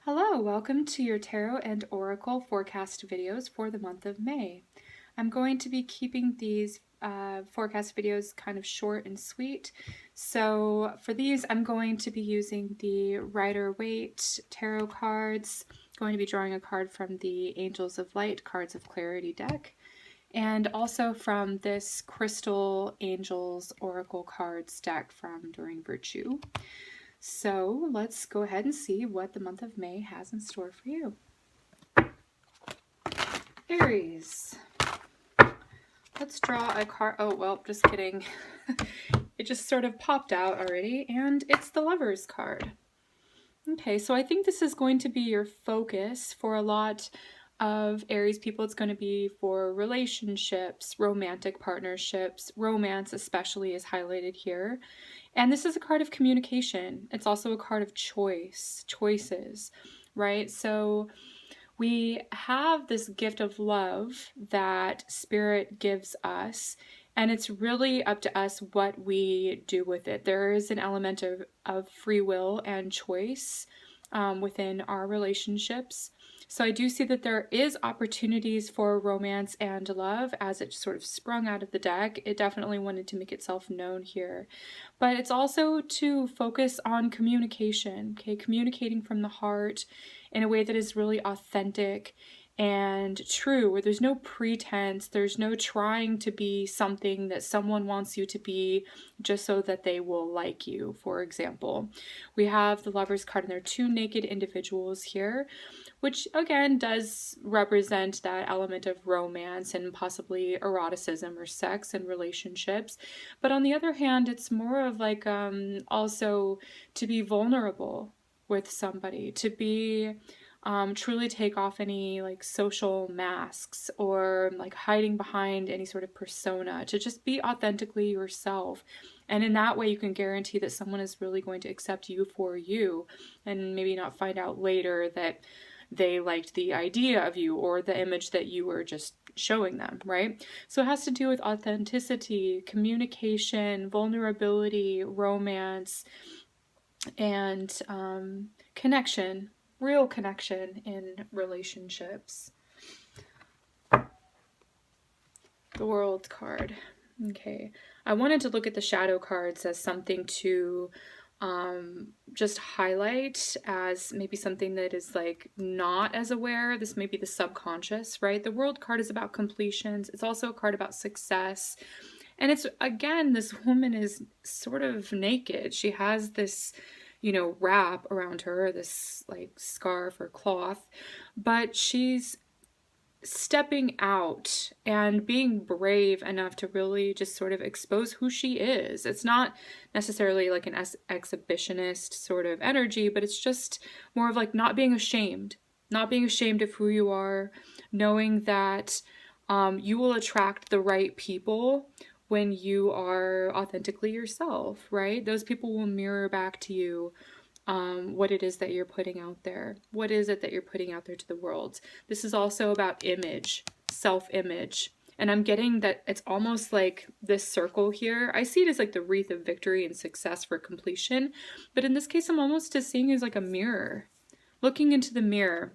Hello, welcome to your Tarot and Oracle forecast videos for the month of May. I'm going to be keeping these forecast videos kind of short and sweet. So for these, I'm going to be using the Rider-Waite tarot cards, going to be drawing a card from the Angels of Light Cards of Clarity deck, and also from this Crystal Angels Oracle cards deck from During Virtue. So let's go ahead and see what the month of May has in store for you. Aries. Let's draw a card. Oh, well, just kidding. It just sort of popped out already, and it's the Lovers card. Okay, so I think this is going to be your focus for a lot of Aries people. It's going to be for relationships, romantic partnerships, romance especially is highlighted here. And this is a card of communication. It's also a card of choices, right? So we have this gift of love that Spirit gives us, and it's really up to us what we do with it. There is an element of free will and choice within our relationships. So I do see that there is opportunities for romance and love as it sort of sprung out of the deck. It definitely wanted to make itself known here. But it's also to focus on communication, okay? Communicating from the heart in a way that is really authentic and true, where there's no pretense, there's no trying to be something that someone wants you to be just so that they will like you, for example. We have the Lovers card, and there are two naked individuals here, which again does represent that element of romance and possibly eroticism or sex and relationships. But on the other hand, it's more of like also to be vulnerable with somebody, to be truly take off any like social masks or like hiding behind any sort of persona, to just be authentically yourself. And in that way you can guarantee that someone is really going to accept you for you, and maybe not find out later that they liked the idea of you or the image that you were just showing them, right? So it has to do with authenticity, communication, vulnerability, romance, and connection. Real connection in relationships. The World card. Okay. I wanted to look at the shadow cards as something to just highlight as maybe something that is like not as aware. This may be the subconscious, right? The World card is about completions. It's also a card about success. And it's, again, this woman is sort of naked. She has this, you know, wrap around her, this like scarf or cloth, but she's stepping out and being brave enough to really just sort of expose who she is. It's not necessarily like an exhibitionist sort of energy, but it's just more of like not being ashamed of who you are, knowing that you will attract the right people when you are authentically yourself, right? Those people will mirror back to you what it is that you're putting out there. What is it that you're putting out there to the world? This is also about image, self-image. And I'm getting that it's almost like this circle here. I see it as like the wreath of victory and success for completion. But in this case, I'm almost just seeing it as like a mirror. Looking into the mirror.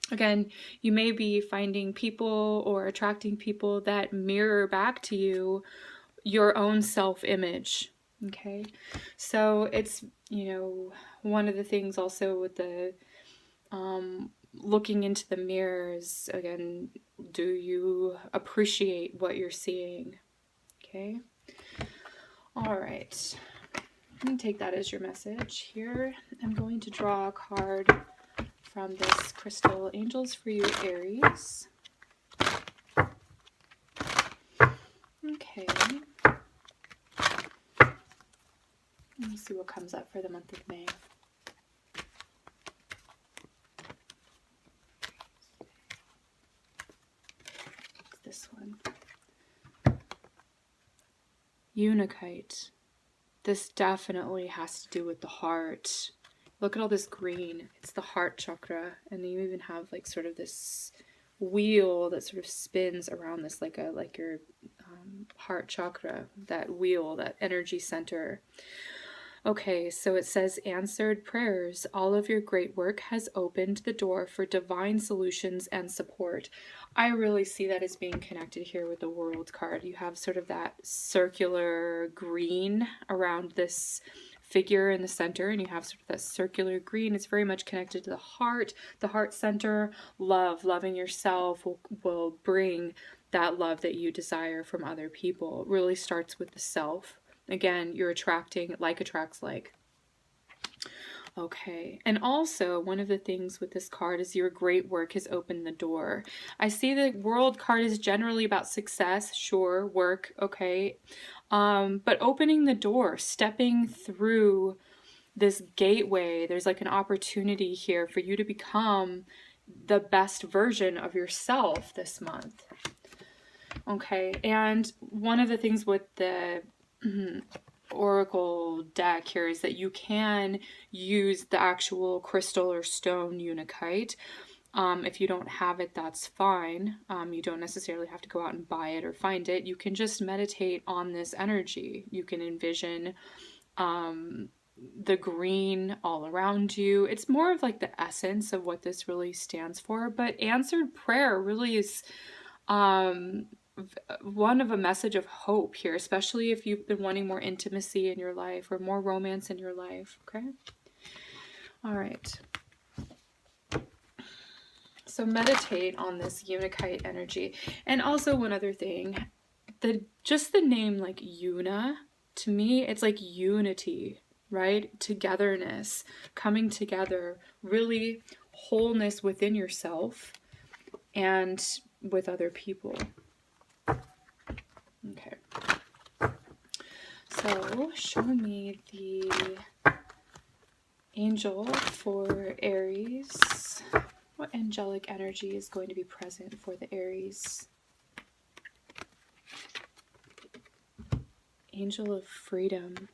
Again, you may be finding people or attracting people that mirror back to you your own self-image. Okay, so it's, you know, one of the things also with the looking into the mirrors, again, do you appreciate what you're seeing? Okay, all right, I'm going to take that as your message here. I'm going to draw a card from this Crystal Angels for you, Aries. Okay. Let me see what comes up for the month of May. It's this one. Unikite. This definitely has to do with the heart. Look at all this green. It's the heart chakra. And you even have like sort of this wheel that sort of spins around this like your heart chakra, that wheel, that energy center. Okay, so it says answered prayers. All of your great work has opened the door for divine solutions and support. I really see that as being connected here with the World card. You have sort of that circular green around this figure in the center, and you have sort of that circular green. It's very much connected to the heart center. Love, loving yourself will bring that love that you desire from other people. It really starts with the self. Again, you're attracting, like attracts like. Okay, and also one of the things with this card is your great work has opened the door. I see the World card is generally about success, sure, work, okay, but opening the door, stepping through this gateway, there's like an opportunity here for you to become the best version of yourself this month. Okay, and one of the things with the oracle deck here is that you can use the actual crystal or stone unakite. If you don't have it, that's fine. You don't necessarily have to go out and buy it or find it. You can just meditate on this energy. You can envision the green all around you. It's more of like the essence of what this really stands for, but answered prayer really is one of a message of hope here, especially if you've been wanting more intimacy in your life or more romance in your life. Okay. All right. So meditate on this unakite energy. And also one other thing, just the name like Una, to me, it's like unity, right? Togetherness, coming together, really wholeness within yourself and with other people. Okay, so show me the angel for Aries. What angelic energy is going to be present for the Aries? Angel of freedom.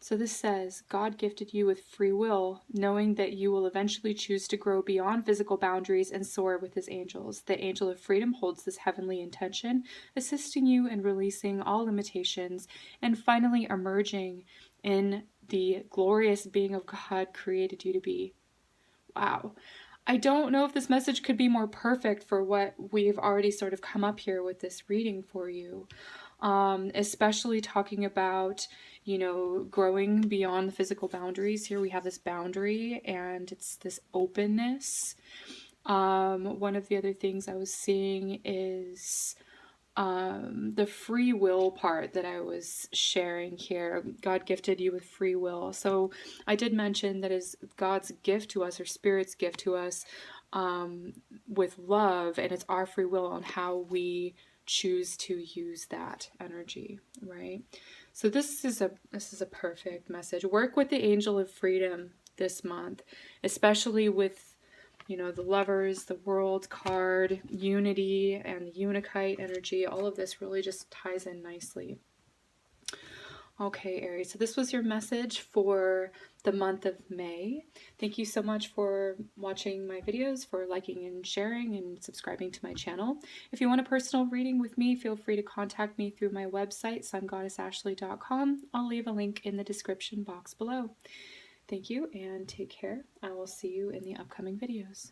So this says, God gifted you with free will, knowing that you will eventually choose to grow beyond physical boundaries and soar with his angels. The angel of freedom holds this heavenly intention, assisting you in releasing all limitations and finally emerging in the glorious being of God created you to be. Wow. I don't know if this message could be more perfect for what we've already sort of come up here with this reading for you. Especially talking about, you know, growing beyond the physical boundaries. Here we have this boundary and it's this openness. One of the other things I was seeing is the free will part that I was sharing here. God gifted you with free will. So I did mention that is God's gift to us, or Spirit's gift to us, with love, and it's our free will on how we choose to use that energy, right? So this is a perfect message. Work with the angel of freedom this month, especially with, you know, the Lovers, the World card, unity, and the unakite energy. All of this really just ties in nicely. Okay, Aries, so this was your message for the month of May. Thank you so much for watching my videos, for liking and sharing and subscribing to my channel. If you want a personal reading with me, feel free to contact me through my website, SunGoddessAshley.com. I'll leave a link in the description box below. Thank you and take care. I will see you in the upcoming videos.